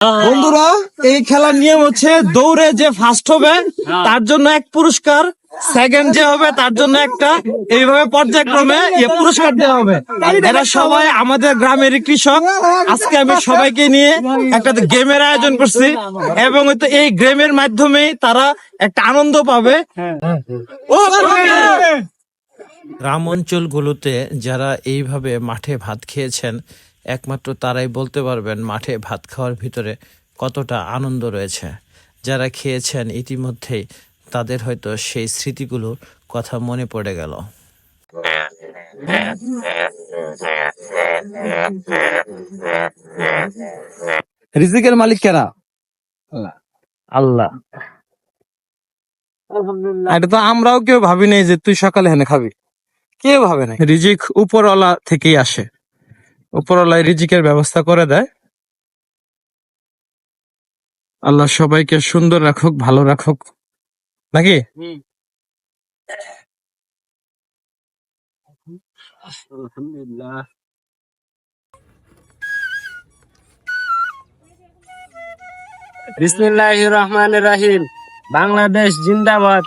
বন্ধুরা, এই খেলার নিয়ম হচ্ছে দৌড়ে যে ফার্স্ট হবে তার জন্য এক পুরস্কার, সেকেন্ড যে হবে তার জন্য একটা, এইভাবে পর্যায়ক্রমে পুরস্কার দেওয়া হবে। এরা সবাই আমাদের গ্রামের কৃষক। আজকে আমি সবাইকে নিয়ে একটা গেমের আয়োজন করছি এবং এই গেমের মাধ্যমে তারা একটা আনন্দ পাবে। গ্রাম অঞ্চলগুলোতে যারা এইভাবে মাঠে ভাত খেয়েছেন একমাত্র তারাই বলতে পারবেন মাঠে ভাত খাওয়ার ভিতরে কতটা আনন্দ রয়েছে। যারা খেয়েছেন ইতিমধ্যেই তাদের হয়তো সেই স্মৃতিগুলোর কথা মনে পড়ে গেল। রিজিকের মালিক কারা? আল্লাহ। এটা তো আমরাও কেউ ভাবি নাই যে তুই সকালে হেনে খাবি, কেউ ভাবে না। রিজিক উপরওয়ালা থেকেই আসে, উপরওয়ালাই রিজিকের ব্যবস্থা করে দেয়। আল্লাহ সবাইকে সুন্দর রাখুক, ভালো রাখুক, নাকি? আলহামদুলিল্লাহ। বিসমিল্লাহির রহমানির রহিম। বাংলাদেশ জিন্দাবাদ।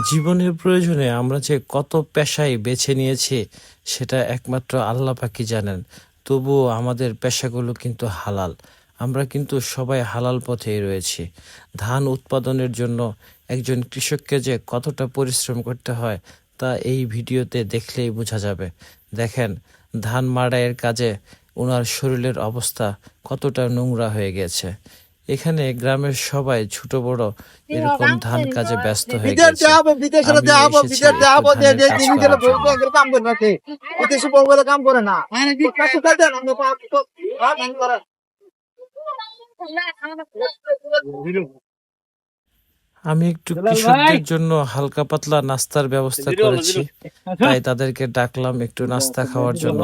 জীবনের প্রয়োজনে আমরা যে কত পেশাই বেছে নিয়েছি সেটা একমাত্র আল্লাহ পাকই জানেন। তবুও আমাদের পেশাগুলো কিন্তু হালাল, আমরা কিন্তু সবাই হালাল পথেই রয়েছি। ধান উৎপাদনের জন্য একজন কৃষককে যে কতটা পরিশ্রম করতে হয় তা এই ভিডিওতে দেখলেই বোঝা যাবে। দেখেন, ধান মাড়াইয়ের কাজে ওনার শরীরের অবস্থা কতটা নোংরা হয়ে গেছে। এখানে গ্রামের সবাই ছোট বড় এরকম ধান কাজে ব্যস্ত হয়ে গেছে। আমি একটু কৃষকদের জন্য হালকা পাতলা নাস্তার ব্যবস্থা করেছি, তাই তাদেরকে ডাকলাম একটু নাস্তা খাওয়ার জন্য।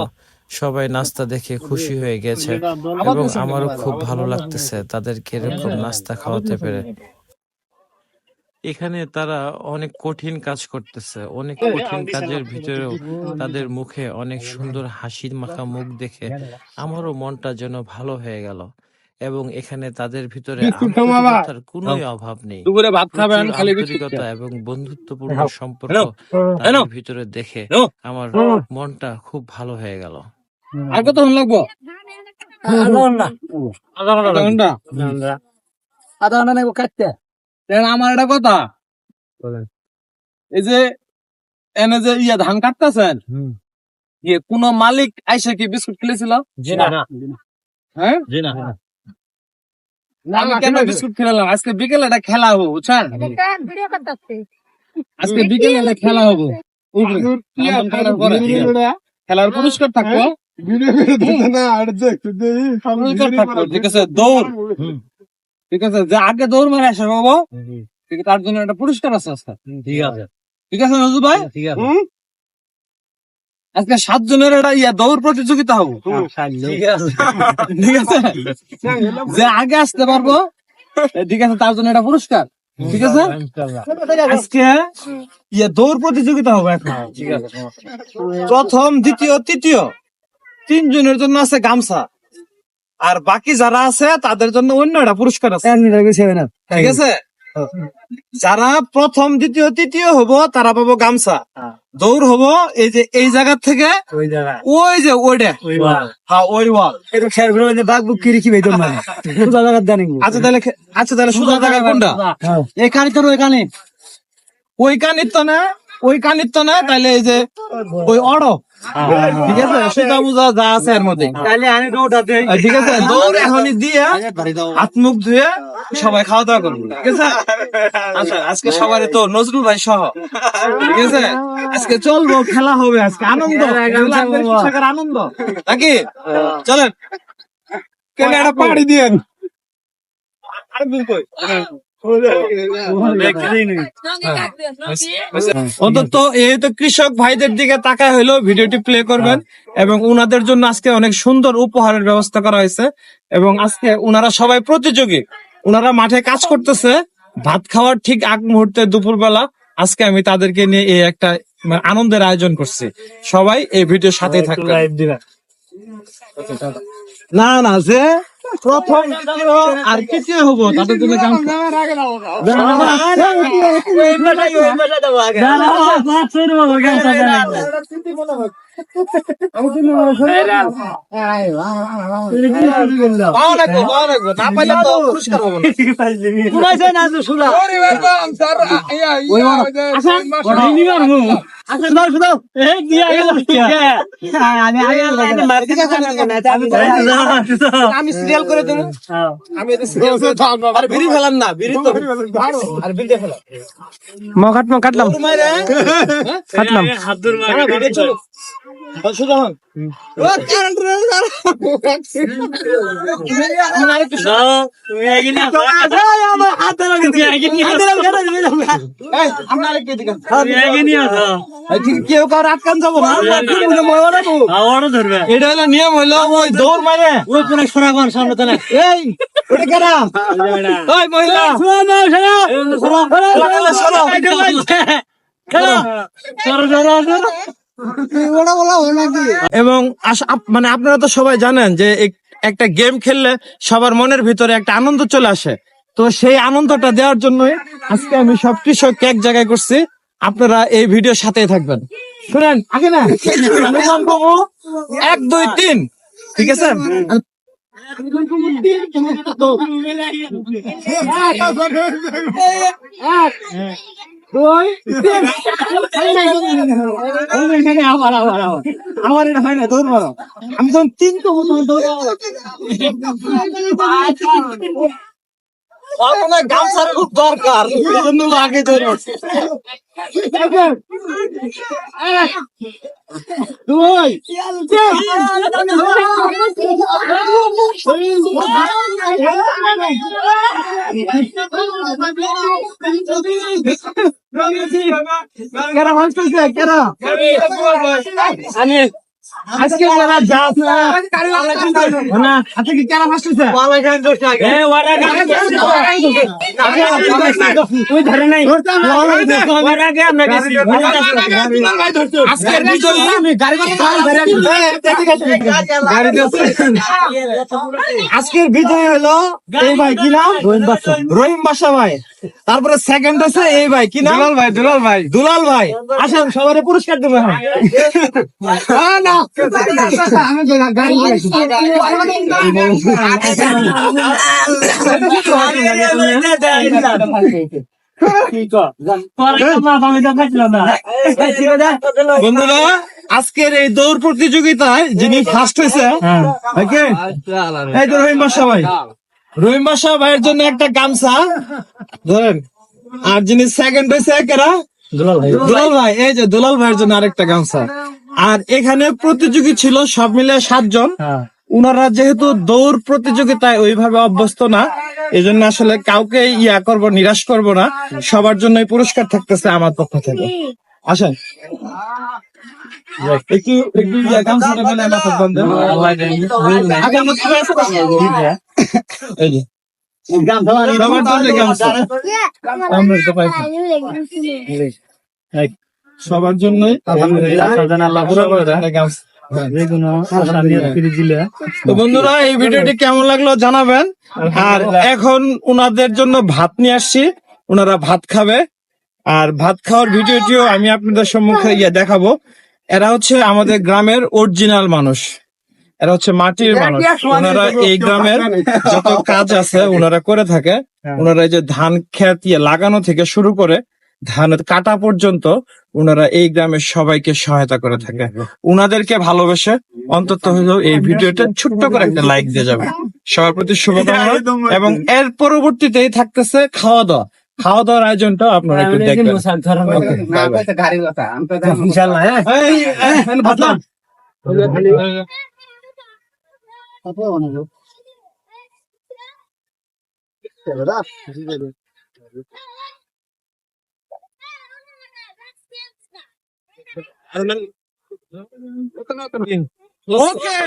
সবাই নাস্তা দেখে খুশি হয়ে গেছে এবং আমারও খুব ভালো লাগতেছে তাদেরকে এরকম নাস্তা খাওয়াতে পেরে। এখানে তারা অনেক কঠিন কাজ করতেছে, অনেক কঠিন কাজের ভিতরেও তাদের মুখে অনেক সুন্দর হাসি মাখা মুখ দেখে আমারও মনটা যেন ভালো হয়ে গেল। এবং এখানে তাদের ভিতরে আন্তরিকতার কোনোই অভাব নেই। প্রচুর আন্তরিকতা এবং বন্ধুত্বপূর্ণ সম্পর্ক তাদের ভিতরে দেখে আমার মনটা খুব ভালো হয়ে গেল। আর কতক্ষণ লাগবো? আধা ঘন্টা নেবো কাটতে। আমার একটা কথা, এই যে এনে যে ধান কাটতেছেন, কোন মালিক আইসা কি বিস্কুট খেলেছিল? হ্যাঁ, আমি কেন বিস্কুট খেলাম? আজকে বিকেলে একটা খেলা হবো, বুঝছেন? আজকে বিকেলে একটা খেলা হবো খেলার পুরস্কার থাকবো ঠিক আছে দৌড় ঠিক আছে যে আগে দৌড় মারে আসে বাবা ঠিক আছে তার জন্য একটা পুরস্কার আছে আজকে ঠিক আছে ঠিক আছে নজরুল ভাই ঠিক আছে আজকে 7 জনের একটা দৌড় প্রতিযোগিতা হবো ঠিক আছে ঠিক আছে যে আগে আসতে পারবো ঠিক আছে তার জন্য একটা পুরস্কার ঠিক আছে আজকে দৌড় প্রতিযোগিতা হবে এখন ঠিক আছে প্রথম দ্বিতীয় তৃতীয় 3 জনের জন্য আছে গামছা আর বাকি যারা আছে তাদের জন্য অন্য একটা পুরস্কার আছে ঠিক আছে যারা প্রথম দ্বিতীয় তৃতীয় হবো তারা পাবো গামছা দৌড় হবো এই যে এই জায়গা থেকে ওই জায়গা ওই যে ওইটা ওই ওয়াল হ্যাঁ ওই ওয়াল একটু খেয়াল করে বাঘ বুক কি রেখি বেতন মানে সোজা জায়গা জানি আচ্ছা তাহলে সোজা জায়গা কোনটা এখানে তো এখানে ওই কানির তো না তাহলে এই যে ওই অড় ঠিক আছে সোজা বুঝা যা আছে এর মধ্যে তাহলে আমি ওটা দেই ঠিক আছে দৌড় এখনই দিয়ে হাত মুখ ধুয়ে সবাই খাওয়া দাওয়া করবো ঠিক আছে আচ্ছা আজকে সবার তো নজরুল ভাই সহ ঠিক আছে আজকে চলবো খেলা হবে আজকে আনন্দ আনন্দ নাকি চলেন কেন একটা পাড়ি দিয়েন অন্তত এই তো কৃষক ভাইদের দিকে তাকায় হইলো ভিডিওটি প্লে করবেন এবং উনাদের জন্য আজকে অনেক সুন্দর উপহারের ব্যবস্থা করা হয়েছে এবং আজকে উনারা সবাই প্রতিযোগী উনারা মাঠে কাজ করতেছে ভাত খাওয়ার ঠিক আগ মুহূর্তে দুপুরবেলা আজকে আমি তাদেরকে নিয়ে এই একটা আনন্দের আয়োজন করছি সবাই এই ভিডিওর সাথেই থাকবে না না যে প্রথম দ্বিতীয় আর তৃতীয় হবো তাদের জন্য আমি সিরিয়াল করে দেবো আমি আর বিড়ি ফেলাম না বিড়ি তো আর বিড়ি ফেলাম কাটলাম হাত দূর কেউ কার আটকান যাবো না ধরবে এটা হলো নিয়ম হইলো ওই দৌড় মারে ওই কোন সোনাগন সামনে তো না এই ওটা কেনা ওই মহিলা এবং মানে আপনারা তো সবাই জানেন যে একটা গেম খেললে সবার মনের ভিতরে একটা আনন্দ চলে আসে তো সেই আনন্দটা দেওয়ার জন্য আজকে আমি সব কৃষককে এক জায়গায় করছি আপনারা এই ভিডিওর সাথেই থাকবেন শুনেন আগে না 1 2 3 ঠিক আছে আমার এটা হয় না দৌড় মারো আমি যখন 3 তো গামছার খুব দরকার এই জন্য আগে দৌড় মারছি আজকে আজকে কি কেনা ফার্স্ট হইছে ওই ধরে নাই আজকের বিজয়ী আজকের বিজয়ী হলো এই ভাই কি নাম রহিম বাদশা ভাই তারপরে সেকেন্ড হচ্ছে এই ভাই কি নাম দুলাল ভাই আসেন সবারে পুরস্কার দেবো বন্ধুরা আজকের এই দৌড় প্রতিযোগিতায় যিনি ফার্স্ট হয়েছে এই তো রহিম বাদশা ভাই রহিম বাদশা ভাইয়ের জন্য একটা গামছা ধরেন আর যিনি সেকেন্ড হয়েছে একেরা দুলাল ভাই, এই যে দুলাল ভাইয়ের জন্য আরেকটা গামছা। আর এখানে প্রতিযোগী ছিল সব মিলে 7 জন। উনারা যেহেতু দৌড় প্রতিযোগিতায় ওইভাবে অভ্যস্ত না, এই জন্য আসলে কাউকে নিরাশ করব না। সবার জন্য পুরস্কার থাকতেছে আমার পক্ষ থেকে। আসেন একটু গামছাটা মানে মাথার বান্ধব। আগের মতো এই যে সবার জন্য গামছা। আমরা তো পাইছি। সবার জন্যই তো বন্ধুরা, এই ভিডিওটি কেমন লাগলো জানাবেন। আর এখন উনাদের জন্য ভাত নিয়ে আসছি, উনারা ভাত খাবে। আর ভাত খাওয়ার ভিডিওটিও আমি আপনাদের সম্মুখে দেখাবো। এরা হচ্ছে আমাদের গ্রামের অরিজিনাল মানুষ, এরা হচ্ছে মাটির মানুষ। ওনারা এই গ্রামের যত কাজ আছে ওনারা করে থাকে। ওনারা এই যে ধান ক্ষেত লাগানো থেকে শুরু করে ধান কাটা পর্যন্ত ওনারা এই গ্রামের সবাইকে সহায়তা করে থাকে। উনাদেরকে ভালোবেসে অন্তত হলেও এই ভিডিওটা ছোট্ট করে একটা লাইক দিয়ে যাবে। সবার প্রতি শুভকামনা। এবং এর পরবর্তীতেই থাকতেছে খাওয়া দাওয়া। খাওয়া দাওয়ার আয়োজনটাও আপনারা একটু দেখবেন। ওকে,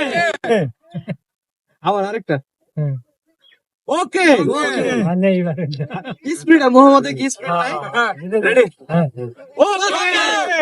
আবার আরেকটা ওকে স্পিড মোহাম্মদ কি স্পিড নাই। রেডি? ওকে।